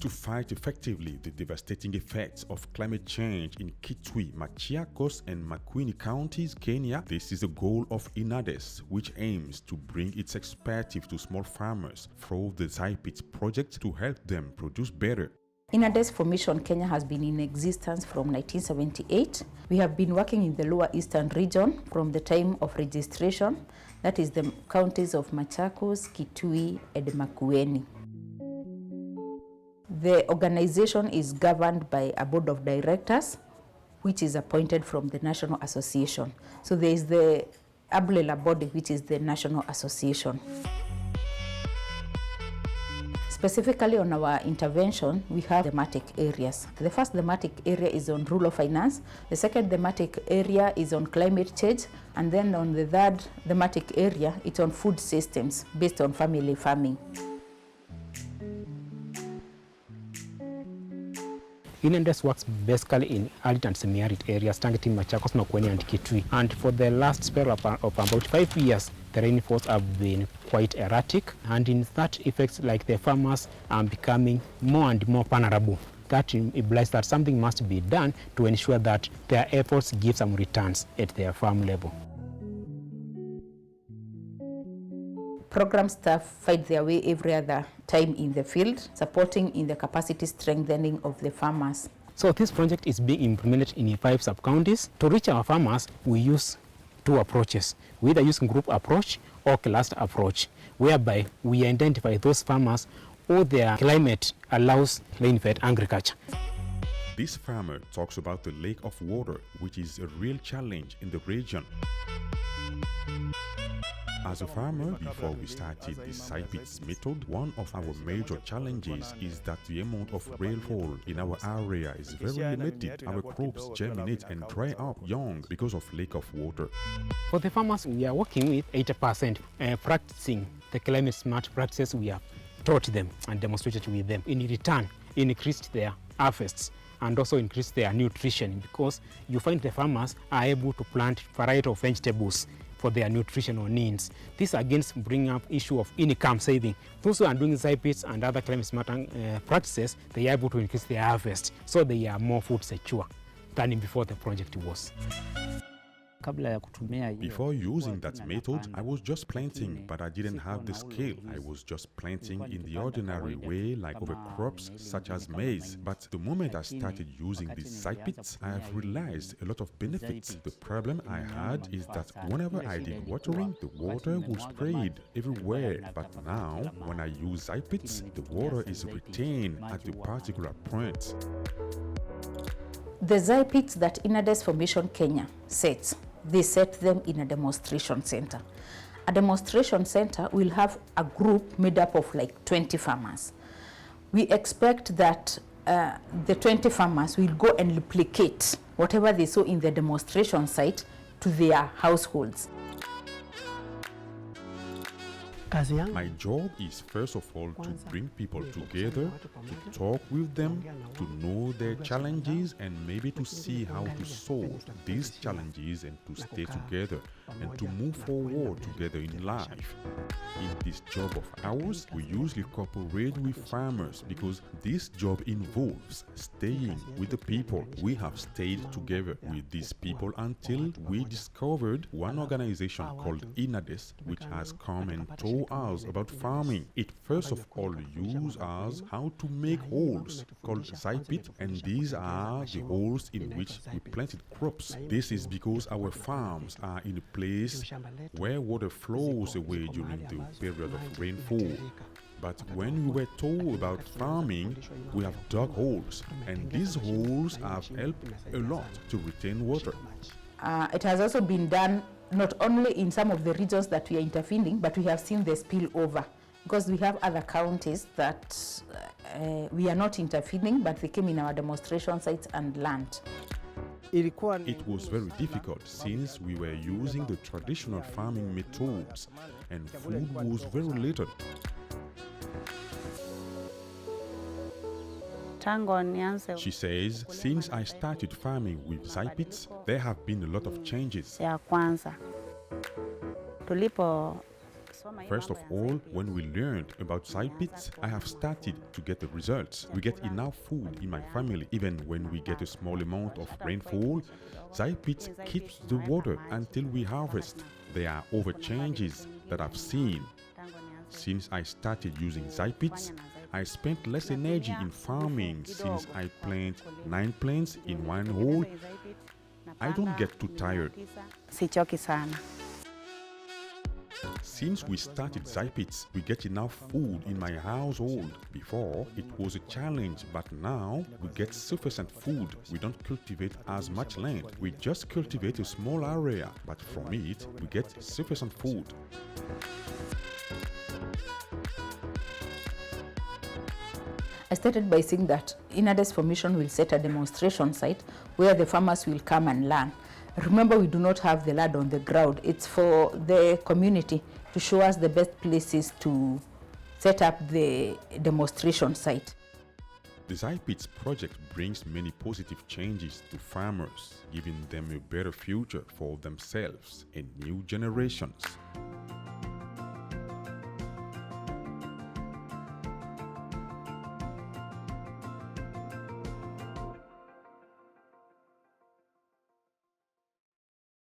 to fight effectively the devastating effects of climate change in Kitui Machakos and Makueni counties, Kenya, this is the goal of Inades, which aims to bring its expertise to small farmers through the Zaipits project to help them produce better. Inades-Formation Kenya has been in existence from 1978. We have been working in the Lower Eastern region from the time of registration, that is the counties of Machakos, Kitui, and Makueni. The organization is governed by a board of directors, which is appointed from the National Association. So there is the umbrella body, which is the National Association. Specifically on our intervention, we have thematic areas. The first thematic area is on rural finance. The second thematic area is on climate change. And then on the third thematic area, it's on food systems based on family farming. Inades works basically in arid and semi-arid areas targeting Machakos, Makueni and Kitui. And for the last spell of about 5 years, the rainfalls have been quite erratic, and in that effects like the farmers are becoming more and more vulnerable. That implies that something must be done to ensure that their efforts give some returns at their farm level. Program staff fight their way every other time in the field, supporting in the capacity strengthening of the farmers. So this project is being implemented in 5 sub-counties. To reach our farmers, we use 2 approaches. We either use group approach or cluster approach, whereby we identify those farmers who their climate allows rain-fed agriculture. This farmer talks about the lack of water, which is a real challenge in the region. As a farmer, before we started the Zaipits method, one of our major challenges is that the amount of rainfall in our area is very limited. Our crops germinate and dry up young because of lack of water. For the farmers we are working with, 80% practicing the climate smart practices we have taught them and demonstrated with them. In return, increased their harvests and also increased their nutrition, because you find the farmers are able to plant variety of vegetables for their nutritional needs. This again brings up issue of income saving. Those who are doing Zaipits and other climate smart practices, they are able to increase their harvest, so they are more food secure than before the project was. Before using that method, I was just planting, but I didn't have the skill. I was just planting in the ordinary way, like over crops such as maize. But the moment I started using these Zaipits, I have realized a lot of benefits. The problem I had is that whenever I did watering, the water was sprayed everywhere. But now, when I use Zaipits, the water is retained at the particular point. The Zaipits that Inades-Formation Kenya sets, they set them in a demonstration center. A demonstration center will have a group made up of like 20 farmers. We expect that the 20 farmers will go and replicate whatever they saw in the demonstration site to their households. My job is first of all to bring people together, to talk with them, to know their challenges and maybe to see how to solve these challenges and to stay together and to move forward together in life. In this job of ours, we usually cooperate with farmers because this job involves staying with the people. We have stayed together with these people until we discovered one organization called Inades, which has come and told us about farming. It first of all used us how to make holes called Zaipit, and these are the holes in which we planted crops. This is because our farms are in a place where water flows away during the period of rainfall. But when we were told about farming, we have dug holes, and these holes have helped a lot to retain water. It has also been done not only in some of the regions that we are intervening, but we have seen the spillover, because we have other counties that we are not intervening, but they came in our demonstration sites and learned. It was very difficult since we were using the traditional farming methods and food was very little. She says, since I started farming with Zaipits, there have been a lot of changes. First of all, when we learned about Zaipits, I have started to get the results. We get enough food in my family. Even when we get a small amount of rainfall, Zaipits keeps the water until we harvest. There are other changes that I've seen. Since I started using Zaipits, I spent less energy in farming since I plant 9 plants in one hole. I don't get too tired. Since we started Zaipits, we get enough food in my household. Before, it was a challenge, but now we get sufficient food. We don't cultivate as much land. We just cultivate a small area, but from it, we get sufficient food. I started by saying that Inades-Formation will set a demonstration site where the farmers will come and learn. Remember, we do not have the land on the ground. It's for the community to show us the best places to set up the demonstration site. The Zaipits project brings many positive changes to farmers, giving them a better future for themselves and new generations.